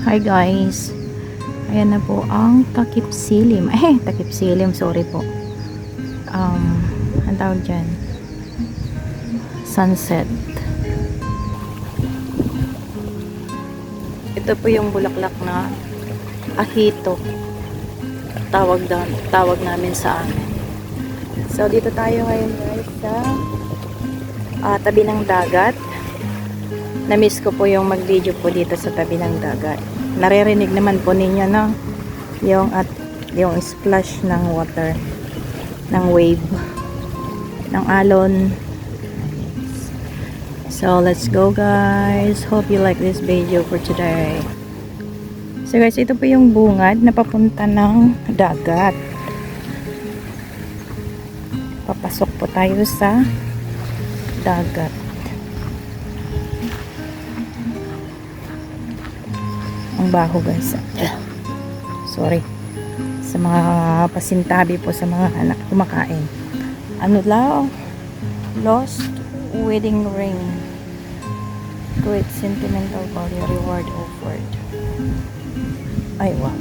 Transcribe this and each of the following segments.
Hi guys. Ayan na po ang Takip Silim. Takip Silim, sorry po. Ang tawag dyan, sunset. Ito po yung bulaklak na ahito. Tawag namin sa amin. So dito tayo ngayon guys sa tabi ng dagat. Na-miss ko po yung mag-video po dito sa tabi ng dagat. Naririnig naman po ninyo no, yung splash ng water, ng wave, ng alon. So let's go guys. Hope you like this video for today. So guys, ito po yung bungad na papunta ng dagat. Papasok po tayo sa dagat. Ang baho guys. Sorry sa mga pasintabi po, sa mga anak kumakain. Ano daw? Lost wedding ring, great sentimental value, reward offered. Ay wow.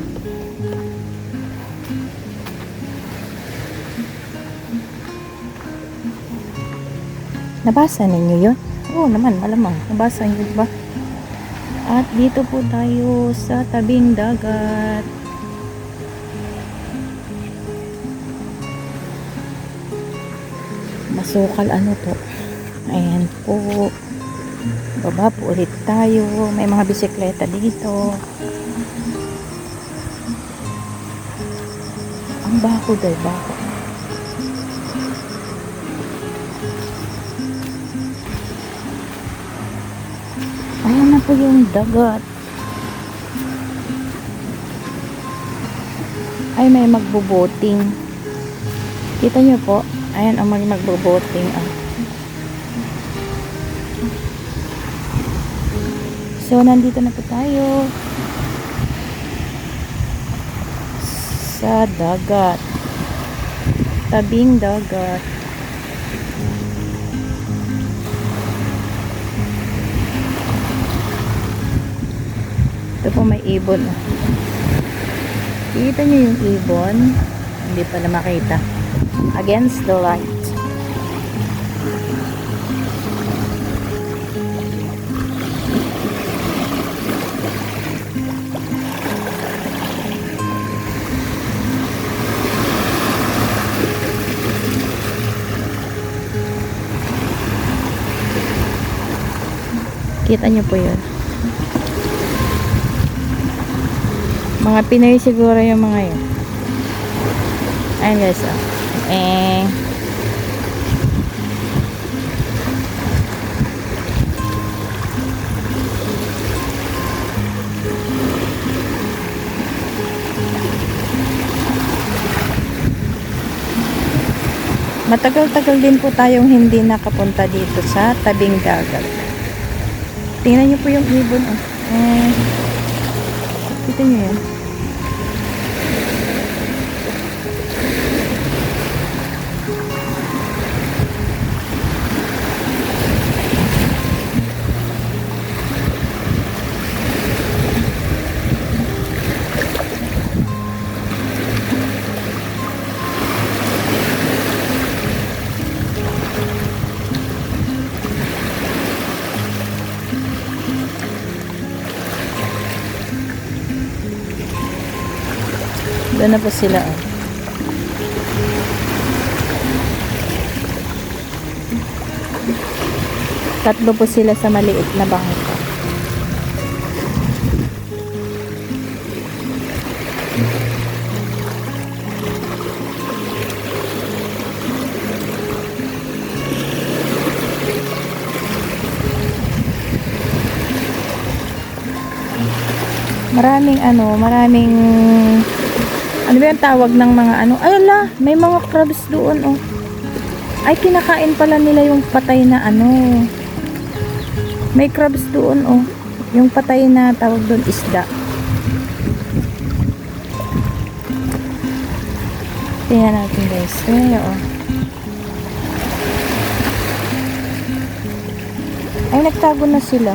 Nabasa ninyo yun? Oo naman, malamang nabasa nyo ba? At dito po tayo sa tabing dagat. Masukal ano to. Ayan po. Baba po ulit tayo. May mga bisikleta dito. Ang baho dahil baho. Ayan na po yung dagat. Ay, may magbo-boating. Kita nyo po. Ayan ang magbo-boating. So, nandito na po tayo sa dagat. Tabing dagat. Ito po may ibon. Kita nyo yung ibon? Hindi pala makita. Against the light. Kita nyo po yun. Mga Pinoy siguro yung mga yun. Ayan guys, matagal-tagal din po tayong hindi nakapunta dito sa tabing dagat. Tingnan nyo po yung ibon. Kita nyo yan. Doon na po sila. Tatlo po sila sa maliit na bangka. Maraming ano ba yung tawag ng mga ano? Ay ala, may mga crabs doon oh. Ay, kinakain pala nila yung patay na ano. May crabs doon oh. Yung patay na tawag doon isda. Tingnan natin guys. Ayan oh. Ay, nagtago na sila.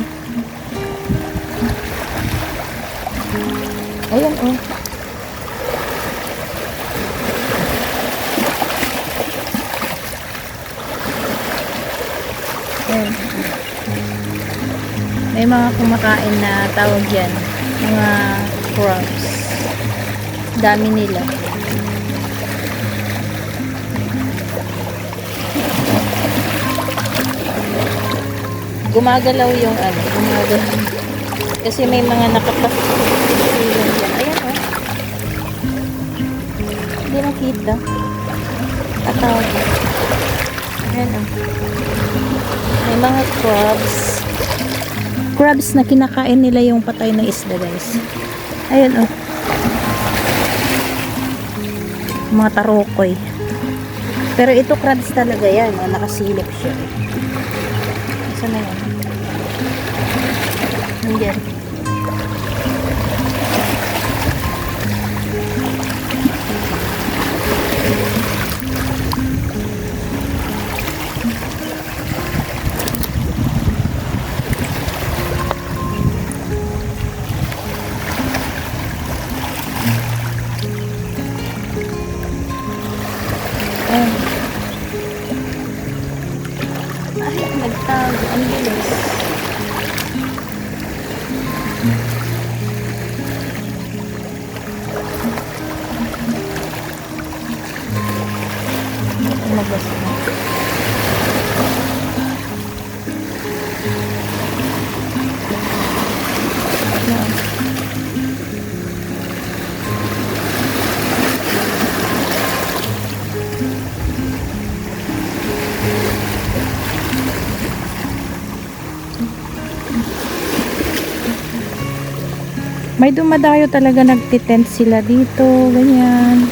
Ayan, oh. Ayan. May mga kumakain na tawag yan. Mga crabs. Dami nila. Gumagalaw yung ano. Gumagalaw. Kasi may mga nakapasilan dyan. Ayan, oh. Hindi nakita. Tatawag. Ayan, oh. May mga crabs. Crabs na kinakain nila yung patay na isda, guys. Ayan, oh. Mga tarokoy. Pero ito crabs talaga yan, oh. Nakasilip siya. Saan na yan? Nandiyan. Ay, nagtago. Ang bilis. Lumabas na. May dumadayo talaga, nagtitent sila dito, ganyan.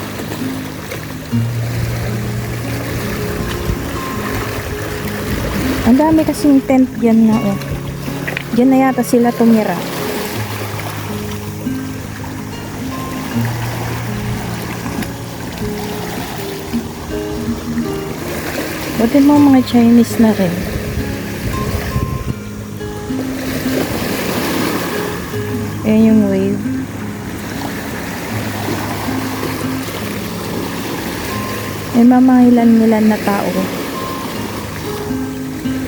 Ang dami kasing tent dyan na, oh. Dyan na yata sila tumira. Buti mo mga Chinese na rin. Ayan yung wave. May mamahilan-milan na tao.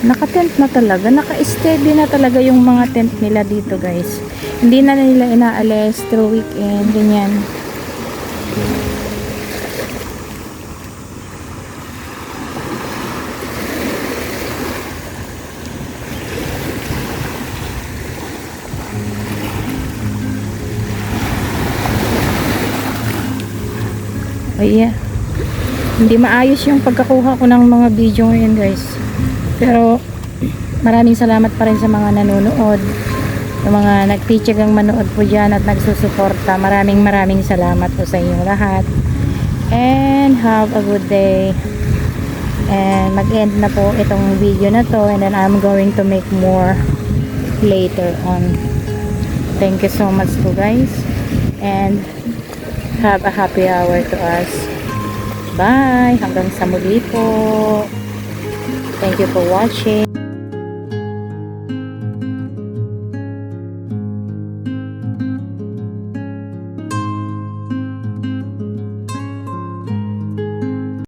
Naka-tent na talaga. Naka-steady na talaga yung mga tent nila dito, guys. Hindi na nila inaalis through weekend. Ganyan. Oh yeah. Hindi maayos yung pagkakuha ko ng mga video ngayon, guys. Pero maraming salamat pa rin sa mga nanonood, yung mga nagtitiyagang manood po dyan at nagsusuporta. Maraming salamat po sa inyong lahat. And have a good day. And mag-end na po itong video na to, and then I'm going to make more later on. Thank you so much po, guys. And have a happy hour to us. Bye! Hanggang sa muli po. Thank you for watching.